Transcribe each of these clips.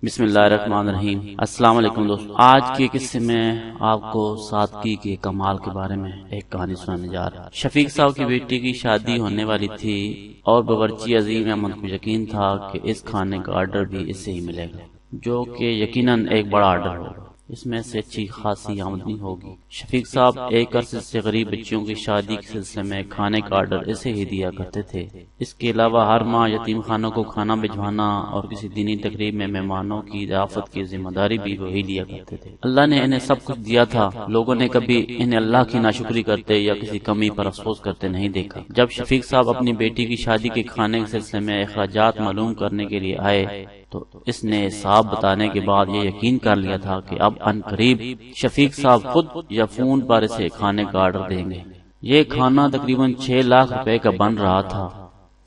بسم اللہ الرحمن الرحیم۔ السلام علیکم دوستو، آج کے قصے میں آپ کو سادگی کے کمال کے بارے میں ایک کہانی سنانے جا رہا ہوں۔ شفیق صاحب کی بیٹی کی شادی ہونے والی تھی اور باورچی عظیم احمد کو یقین تھا کہ اس کھانے کا آرڈر بھی اس سے ہی ملے گا، جو کہ یقیناً ایک بڑا آرڈر ہوگا، اس میں سے اچھی خاصی آمدنی ہوگی۔ شفیق صاحب ایک عرصے سے غریب بچیوں کی شادی کے سلسلے میں کھانے کا آرڈر اسے ہی دیا کرتے تھے۔ اس کے علاوہ ہر ماہ یتیم خانوں کو کھانا بھجوانا اور کسی دینی تقریب میں مہمانوں کی ضیافت کی ذمہ داری بھی وہی لیا کرتے تھے۔ اللہ نے انہیں سب کچھ دیا تھا، لوگوں نے کبھی انہیں اللہ کی ناشکری کرتے یا کسی کمی پر افسوس کرتے نہیں دیکھا۔ جب شفیق صاحب اپنی بیٹی کی شادی کے کھانے کے سلسلے میں اخراجات معلوم کرنے کے لیے آئے تو اس نے حساب بتانے کے بعد یہ یقین کر لیا تھا کہ اب ان قریب شفیق صاحب خود یا فون پر اسے کھانے کا آرڈر دیں گے۔ یہ کھانا تقریباً 6 لاکھ روپے کا بن رہا تھا،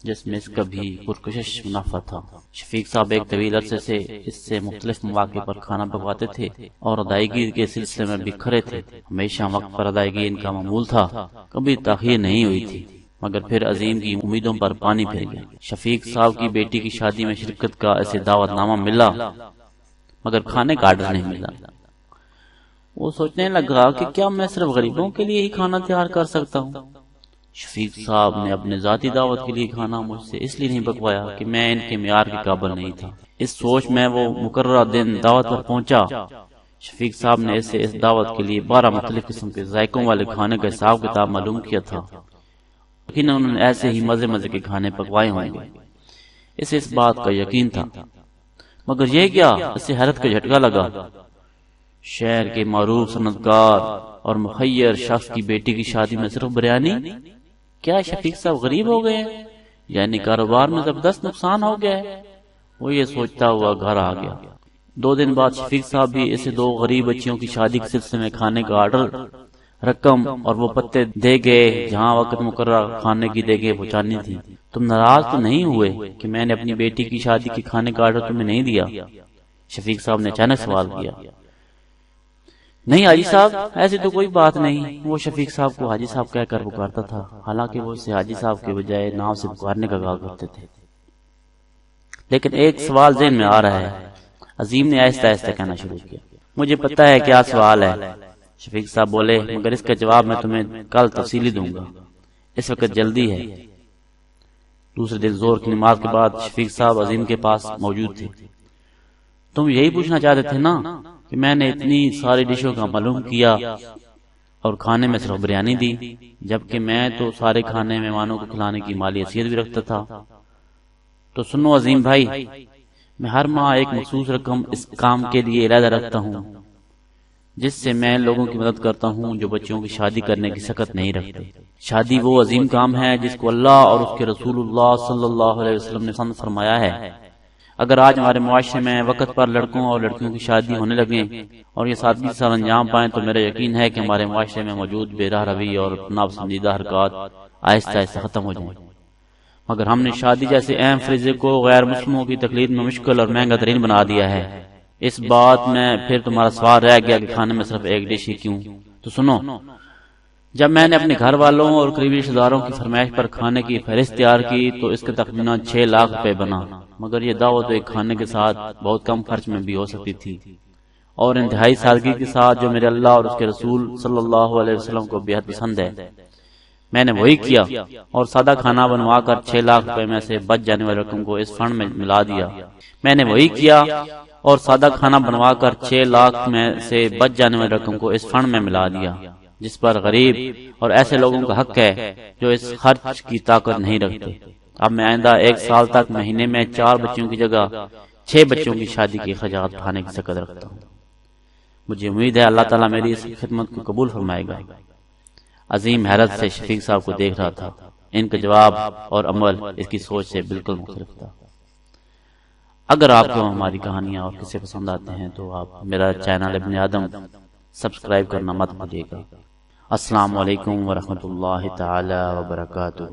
جس میں اس کا بھی پرکشش منافع تھا۔ شفیق صاحب ایک طویل عرصے سے اس سے مختلف مواقع پر کھانا پکواتے تھے اور ادائیگی کے سلسلے میں بکھرے تھے۔ ہمیشہ وقت پر ادائیگی ان کا معمول تھا، کبھی تاخیر نہیں ہوئی تھی، مگر پھر عظیم کی امیدوں پر پانی پھر گیا۔ شفیق صاحب کی بیٹی کی شادی میں شرکت کا اسے دعوت نامہ ملا، مگر کھانے کا آرڈر نہیں ملا۔ وہ سوچنے لگا کہ کیا میں صرف غریبوں کے لیے ہی کھانا تیار کر سکتا ہوں؟ شفیق صاحب نے اپنے ذاتی دعوت کے لیے کھانا مجھ سے اس لیے نہیں پکوایا کہ میں ان کے معیار کے قابل نہیں تھا۔ اس سوچ میں وہ مقررہ دن دعوت پر پہنچا۔ شفیق صاحب نے اسے اس دعوت کے لیے 12 مختلف قسم کے ذائقوں والے کھانے کا حساب کتاب معلوم کیا تھا۔ لیکن انہوں نے ایسے ہی مزے مزے کے کھانے پکوائے ہوں گے، اسے اس بات کا یقین تھا۔ مگر یہ کیا؟ اسے حیرت کا جھٹکا لگا۔ شہر کے معروف صنعتکار اور مخیر شخص کی بیٹی کی شادی میں صرف بریانی؟ کیا شفیق صاحب غریب ہو گئے ہیں؟ یعنی کاروبار میں زبردست نقصان ہو گیا ہے؟ وہ یہ سوچتا ہوا گھر آ گیا۔ 2 دن بعد شفیق صاحب بھی اسے 2 غریب بچیوں کی شادی کے سلسلے میں کھانے کا آرڈر، رقم اور وہ پتے دے گئے جہاں وقت مقررہ کھانے کی دیگیں پہنچانی تھی۔ تم ناراض تو نہیں ہوئے کہ میں نے اپنی بیٹی کی شادی کے کھانے کا آرڈر تمہیں نہیں دیا؟ شفیق صاحب نے اچانک سوال کیا۔ نہیں حاجی صاحب، ایسی تو کوئی بات نہیں۔ وہ شفیق صاحب کو حاجی صاحب کہہ کر پکارتا تھا، حالانکہ وہ اسے حاجی صاحب کے بجائے نام سے پکارنے کا کہا کرتے تھے۔ لیکن ایک سوال ذہن میں آ رہا ہے، عظیم نے آہستہ آہستہ کہنا شروع کیا۔ مجھے پتہ ہے کیا سوال ہے، شفیق صاحب بولے، مگر اس کا جواب میں تمہیں کل تفصیلی دوں گا، اس وقت جلدی ہے۔ دوسرے دن زور کی نماز کے بعد شفیق صاحب عظیم کے پاس موجود تھے۔ تم یہی پوچھنا چاہتے تھے نا کہ میں نے اتنی ساری ڈشوں کا معلوم کیا اور کھانے میں صرف بریانی دی، جبکہ میں تو سارے کھانے مہمانوں کو کھلانے کی مالی حیثیت بھی رکھتا تھا۔ تو سنو عظیم بھائی، میں ہر ماہ ایک مخصوص رقم اس کام کے لیے علیحدہ رکھتا ہوں، جس سے میں لوگوں کی مدد کرتا ہوں جو بچوں کی شادی کرنے کی سخت نہیں رکھتے۔ شادی وہ عظیم کام ہے جس کو اللہ اور اس کے رسول اللہ صلی اللہ علیہ وسلم نے پسند فرمایا ہے۔ اگر آج ہمارے معاشرے میں وقت پر لڑکوں اور لڑکیوں کی شادی ہونے لگیں اور یہ سادگی سے انجام پائیں تو میرا یقین ہے کہ ہمارے معاشرے میں موجود بے راہ روی اور ناپسندیدہ حرکات آہستہ آہستہ ختم ہو جائیں۔ مگر ہم نے شادی جیسے اہم فریضے کو غیر مسلموں کی تقلید میں مشکل اور مہنگا ترین بنا دیا ہے۔ اس بات میں پھر تمہارا سوال رہ گیا کہ کھانے میں صرف ایک ڈش ہی کیوں؟ تو سنو، جب میں نے اپنے گھر والوں اور قریبی رشتہ داروں کی فرمائش پر کھانے کی فہرست تیار کی تو اس کا تخمینہ 6 لاکھ روپے بنا، مگر یہ دعوت ایک کھانے کے ساتھ بہت کم خرچ میں بھی ہو سکتی تھی، اور انتہائی سادگی کے ساتھ، جو میرے اللہ اور اس کے رسول صلی اللہ علیہ وسلم کو بے حد پسند ہے۔ میں نے وہی کیا اور سادہ کھانا بنوا کر 6 لاکھ روپے میں سے بچ جانے والی رقم کو اس فنڈ میں ملا دیا۔ میں نے وہی کیا اور سادہ کھانا بنوا کر 6 لاکھ میں سے بچ جانے والی رقم کو اس فنڈ میں ملا دیا، جس پر غریب اور ایسے لوگوں کا حق ہے جو اس خرچ کی طاقت نہیں رکھتے۔ اب میں آئندہ 1 سال تک مہینے میں 4 بچوں کی جگہ 6 بچوں کی شادی کی اخراجات اٹھانے کی سخت رکھتا ہوں۔ مجھے امید ہے اللہ تعالیٰ میری اس خدمت کو قبول فرمائے گا۔ عظیم حیرت سے شفیق صاحب کو دیکھ رہا تھا۔ ان کا جواب اور عمل اس کی سوچ سے بالکل مختلف تھا۔ اگر آپ کو ہماری کہانیاں اور قصے پسند آتے ہیں تو آپ میرا چینل ابن آدم سبسکرائب کرنا مت بھولیے گا۔ السلام علیکم ورحمۃ اللہ تعالی وبرکاتہ۔